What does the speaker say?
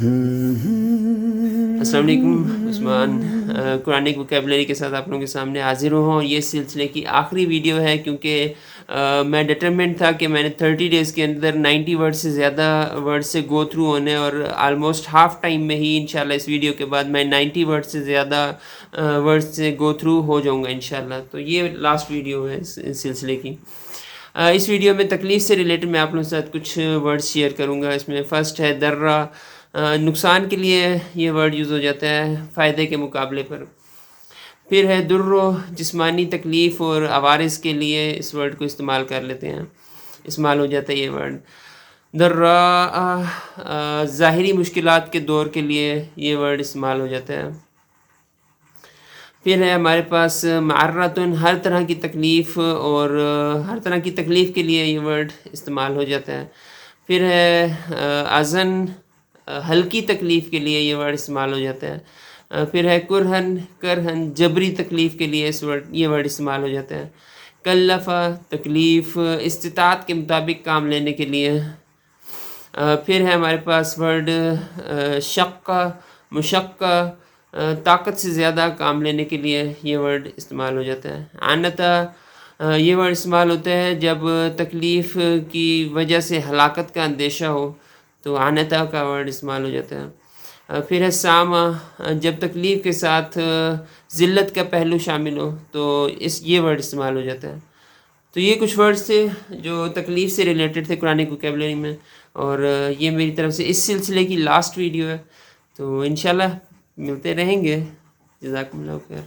अस्सलाम वालेकुम Usman. Quranic vocabulary के साथ आप लोगों के सामने हाजिर हुआ हूँ। ये सिलसिले की आखिरी वीडियो है क्योंकि मैं डिटरमिनेंट था कि मैंने 30 डेज़ के अंदर 90 वर्ड से ज़्यादा वर्ड से गो थ्रू होने और आलमोस्ट हाफ टाइम में ही इंशाल्लाह इस वीडियो के बाद मैं 90 वर्ड से ज़्यादा वर्ड से गो थ्रू हो जाऊँगा इंशाल्लाह। तो ये लास्ट वीडियो है इस सिलसिले की। इस वीडियो में तकलीफ़ से रिलेटेड मैं आप लोगों के साथ कुछ वर्ड्स शेयर करूँगा। इसमें फ़र्स्ट है दर्रा। नुकसान के लिए ये वर्ड यूज़ हो जाता है फ़ायदे के मुकाबले पर। फिर है दुर्रो, जिस्मानी तकलीफ़ और आवारिस के लिए इस वर्ड को इस्तेमाल कर लेते हैं, इस्तेमाल हो जाता है ये वर्ड। दर्रा ज़ाहिरी मुश्किलात के दौर के लिए ये वर्ड इस्तेमाल हो जाता है। फिर है हमारे पास मार्रतुन, हर तरह की तकलीफ़ और हर तरह की तकलीफ़ के लिए ये वर्ड इस्तेमाल हो जाता है। फिर है अज़न, हल्की तकलीफ़ के लिए ये वर्ड इस्तेमाल हो जाता है। फिर है कुरहन, करहन, जबरी तकलीफ़ के लिए ये वर्ड इस्तेमाल हो जाता है। कल्लफ़ा, तकलीफ़, इस्तिताअत के मुताबिक काम लेने के लिए। फिर है हमारे पास वर्ड शक्का, मुशक्का, ताकत से ज़्यादा काम लेने के लिए ये वर्ड इस्तेमाल हो जाता है। आनता, ये वर्ड इस्तेमाल होता है जब तकलीफ़ की वजह से हलाकत का अंदेशा हो, तो आनता का वर्ड इस्तेमाल हो जाता है। फिर है सामा, जब तकलीफ़ के साथ ज़िल्लत का पहलू शामिल हो, तो ये वर्ड इस्तेमाल हो जाता है। तो ये कुछ वर्ड्स थे जो तकलीफ़ से रिलेटेड थे कुरानिक वोकैबुलरी में, और ये मेरी तरफ से इस सिलसिले की लास्ट वीडियो है। तो इंशाल्लाह मिलते रहेंगे। जज़ाकुमुल्लाह खैर।